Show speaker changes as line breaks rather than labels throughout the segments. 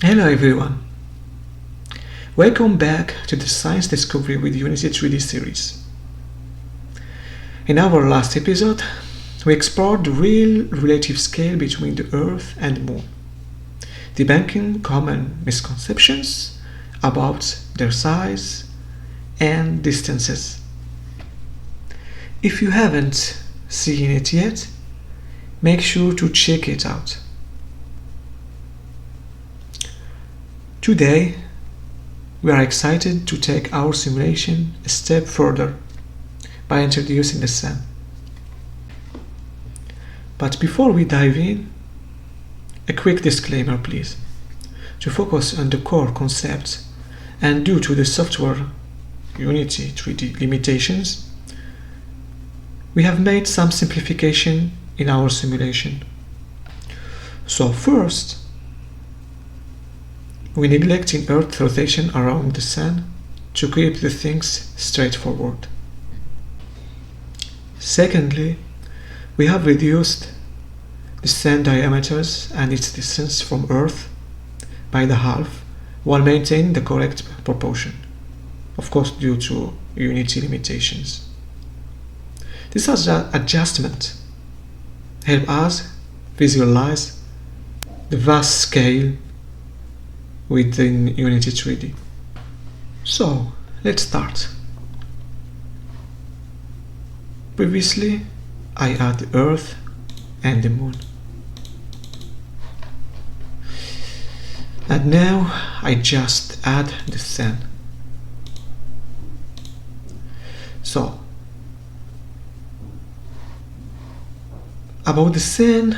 Hello everyone, welcome back to the Science Discovery with Unity 3D series. In our last episode, we explored the real relative scale between the Earth and the Moon, debunking common misconceptions about their size and distances. If you haven't seen it yet, make sure to check it out. Today, we are excited to take our simulation a step further by introducing the Sun. But before we dive in, a quick disclaimer please. To focus on the core concepts and due to the software Unity 3D limitations, we have made some simplification in our simulation. So first, we neglecting Earth's rotation around the Sun to keep the things straightforward. Secondly, we have reduced the Sun diameters and its distance from Earth by the half while maintaining the correct proportion, of course due to Unity limitations. This adjustment helps us visualize the vast scale within Unity 3D. So, let's start. Previously, I had the Earth and the Moon. And now, I just add the Sun. So, about the Sun,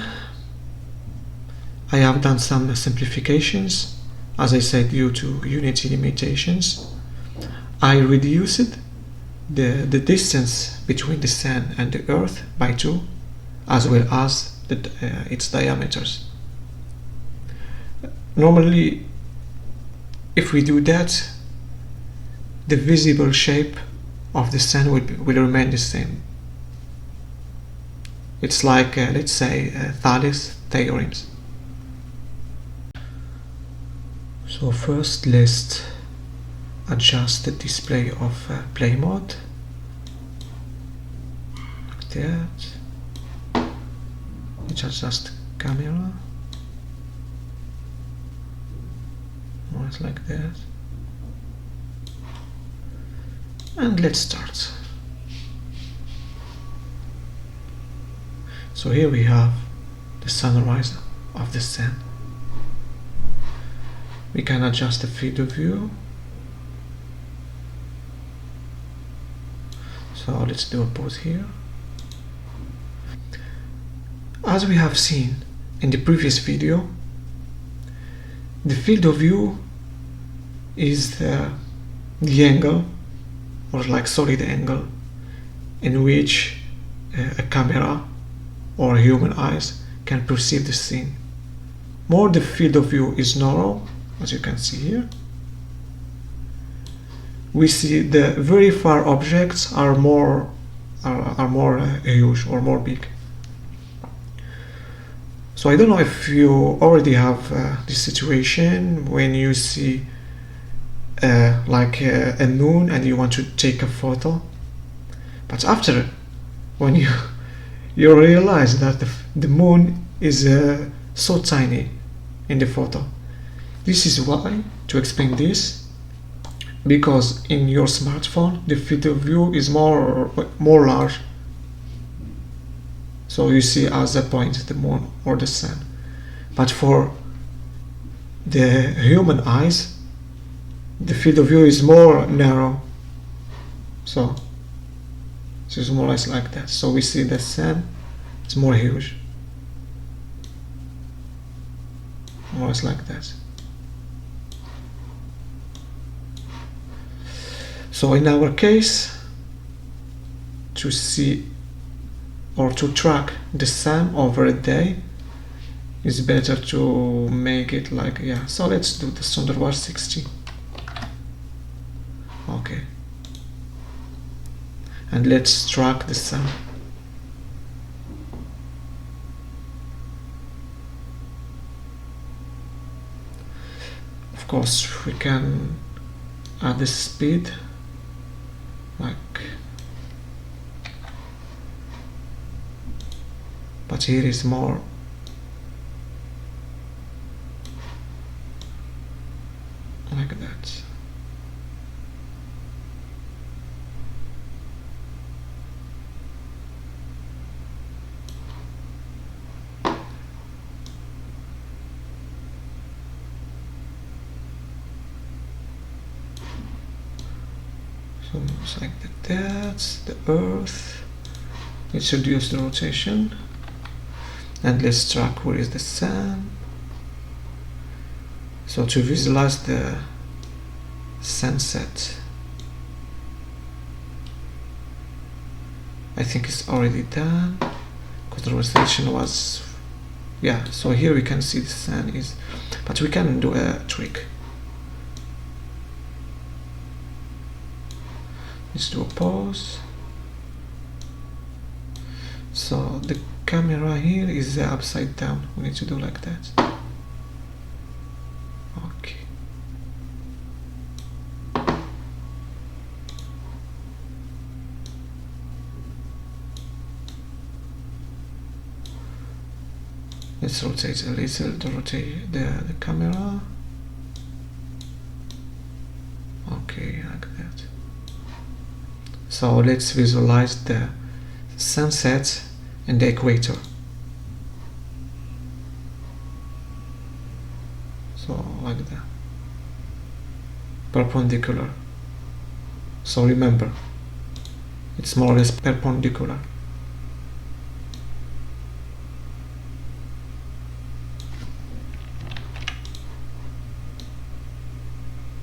I have done some simplifications. As I said, due to Unity limitations, I reduced the distance between the Sun and the Earth by 2, as well as its diameters. Normally, if we do that, the visible shape of the Sun will remain the same. It's like, let's say, Thales theorems. So first let's adjust the display of play mode, like that. Let's adjust camera, more or less like that. And let's start. So here we have the sunrise of the Sun. We can adjust the field of view. So let's do a pause here. As we have seen in the previous video, the field of view is the angle, or like solid angle, in which a camera or human eyes can perceive the scene. More the field of view is narrow, as you can see here, we see the very far objects are more huge or more big. So I don't know if you already have this situation when you see like a moon and you want to take a photo, but after when you realize that the moon is so tiny in the photo. This is why, to explain this, because in your smartphone the field of view is more large, so you see as a point the moon or the Sun. But for the human eyes, the field of view is more narrow, so it's more or less like that. So we see the Sun, it's more huge, more or less like that. So in our case, to see or to track the Sun over a day, it's better to make it like, yeah, so let's do the standard was 60. Okay. And let's track the Sun. course we can add the speed, like, but here is more like that. So it's like that's the Earth. Let's reduce the rotation and let's track where is the Sun. So to visualize the sunset, I think it's already done because the rotation was, yeah, so here we can see the sun is, but we can do a trick. Let's do a pause. So the camera here is upside down. We need to do like that. Okay. Let's rotate a little to rotate the camera. Okay, like that. So let's visualize the sunset and the equator. So like that. Perpendicular. So remember, it's more or less perpendicular.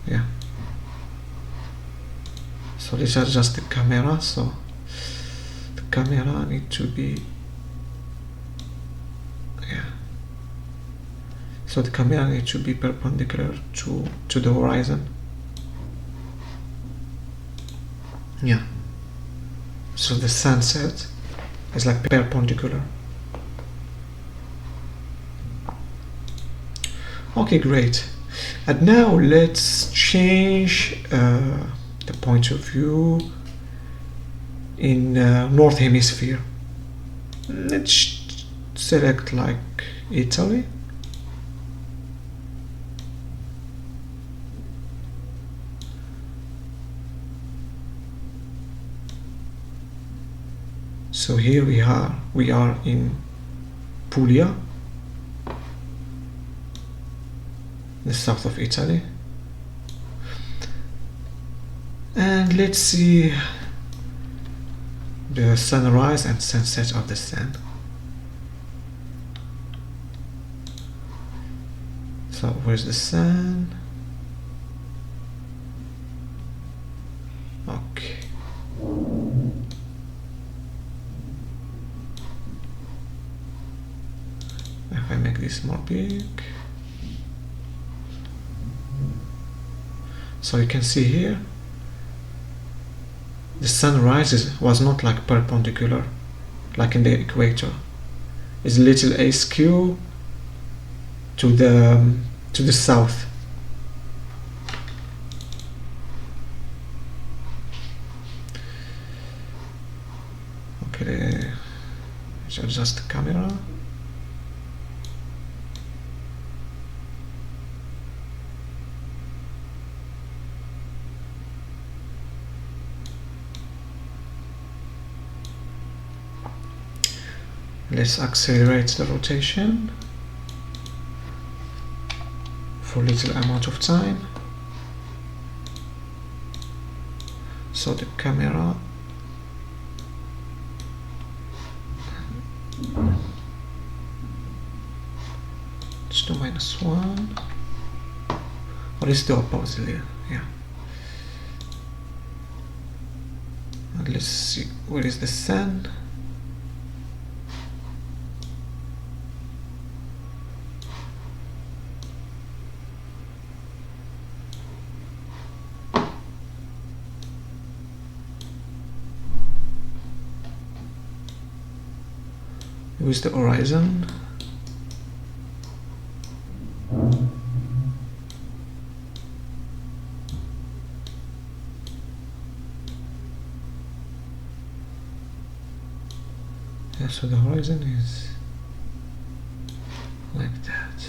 Yeah. So let's adjust the camera. So the camera need to be, yeah. So the camera needs to be perpendicular to the horizon. Yeah. So the sunset is like perpendicular. Okay, great. And now let's change the point of view in North Hemisphere. Let's select like Italy. So here we are in Puglia, the south of Italy. And let's see the sunrise and sunset of the sun. So where's the sun? Okay. If I make this more big, so you can see here the sunrise was not like perpendicular like in the equator. It's a little askew to the south. Okay, let's adjust the camera. Let's accelerate the rotation for little amount of time. So the camera let's do -1, or let's do opposite here. Yeah. And let's see where is the sun. With the horizon. So the horizon is like that.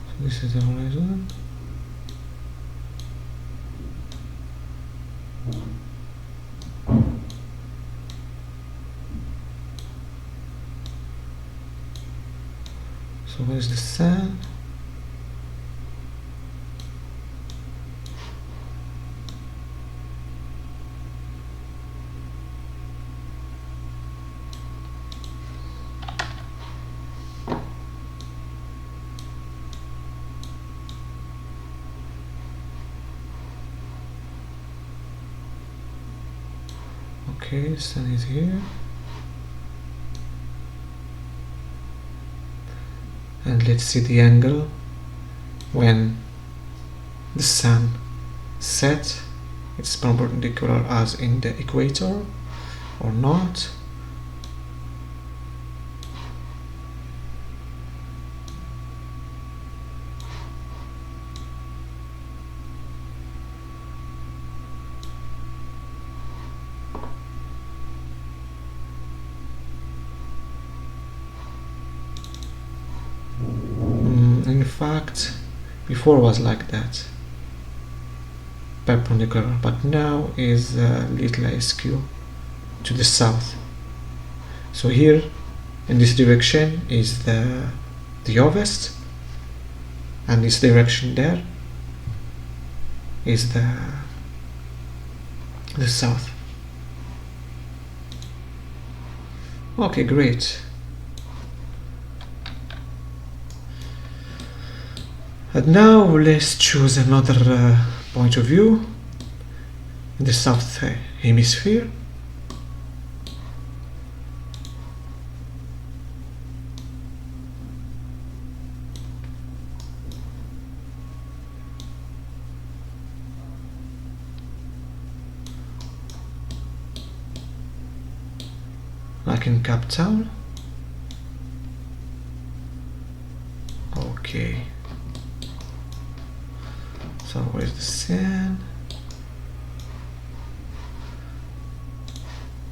So this is the horizon. So where's the sun? Okay, sun is here. And let's see the angle when the sun sets. It's perpendicular as in the equator or not. In fact, before was like that, perpendicular, but now is a little askew to the south. So here in this direction is the ovest, and this direction there is the south. Okay, great. And now let's choose another point of view in the south hemisphere. Like in Cape Town. Okay. So where's the sun?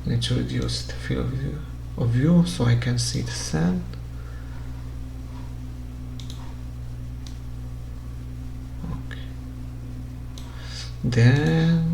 I need to reduce the field of view so I can see the sun. Okay. Then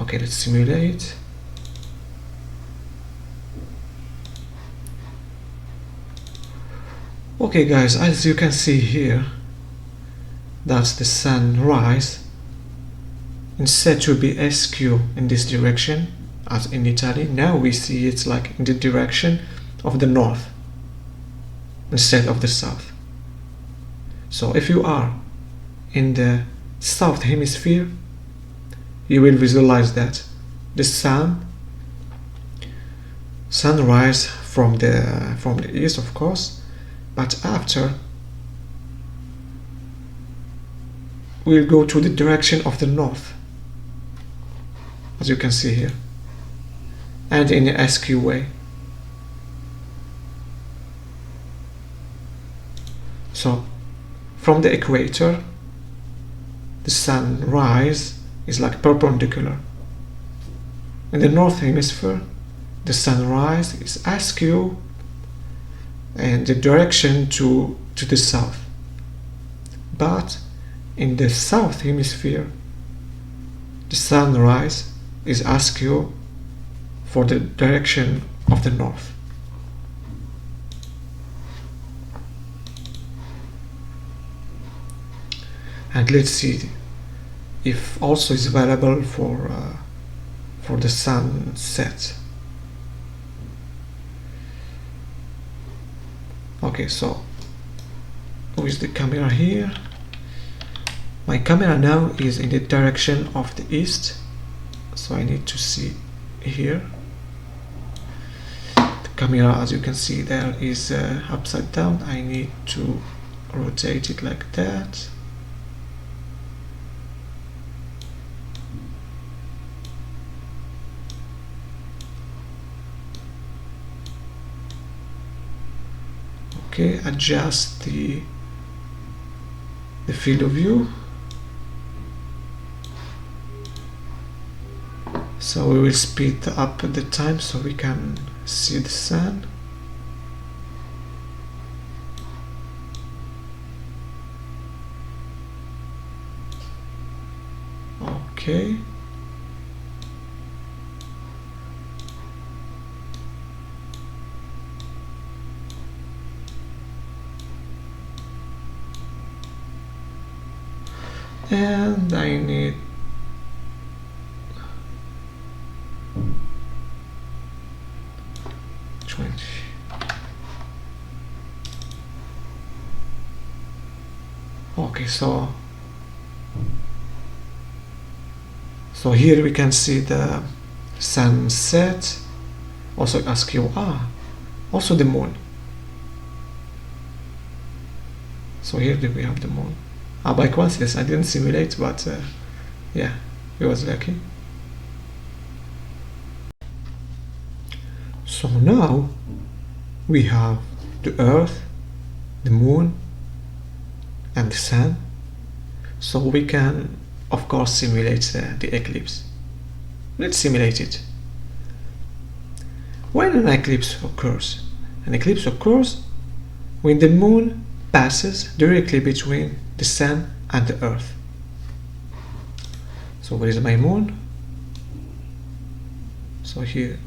okay, let's simulate. Okay guys, as you can see here, that's the sunrise. Instead to be askew in this direction, as in Italy, now we see it's like in the direction of the north instead of the south. So if you are in the south hemisphere, you will visualize that the sunrise from the east, of course, but after we'll go to the direction of the north, as you can see here, and in an askew way. So from the equator, the sunrise is like perpendicular. In the north hemisphere, the sunrise is askew and the direction to the south. But in the south hemisphere, the sunrise is askew for the direction of the north. And let's see if also is available for the sunset. Okay, so with the camera here. My camera now is in the direction of the east, so I need to see here. The camera, as you can see there, is upside down. I need to rotate it like that. Okay, adjust the field of view. So we will speed up the time so we can see the sun. Okay. And I need okay, so here we can see the sunset, also SQR, also the moon. So here we have the moon. By coincidence I didn't simulate, but yeah, it was lucky. So now we have the Earth, the moon, and the sun. So we can, of course, simulate the eclipse. Let's simulate it. When an eclipse occurs? An eclipse occurs when the moon passes directly between the sun and the Earth. So where is my moon? So here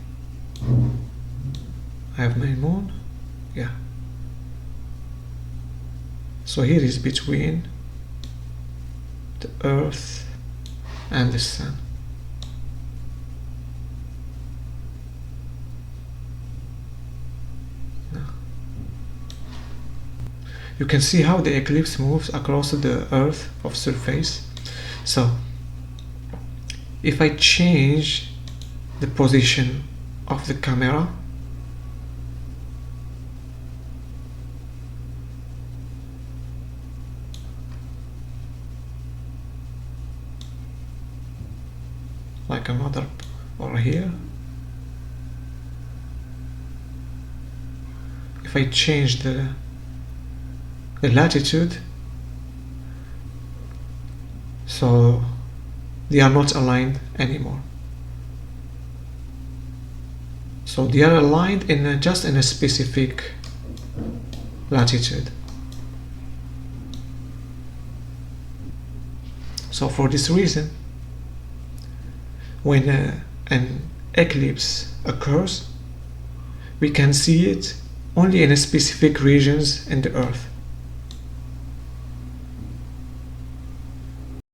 I have my moon. Yeah. So here is between the Earth and the sun. You can see how the eclipse moves across the Earth of surface. So if I change the position of the camera, like another or here, if I change the latitude, so they are not aligned anymore. So they are aligned in just in a specific latitude. So for this reason, when an eclipse occurs, we can see it only in specific regions in the Earth.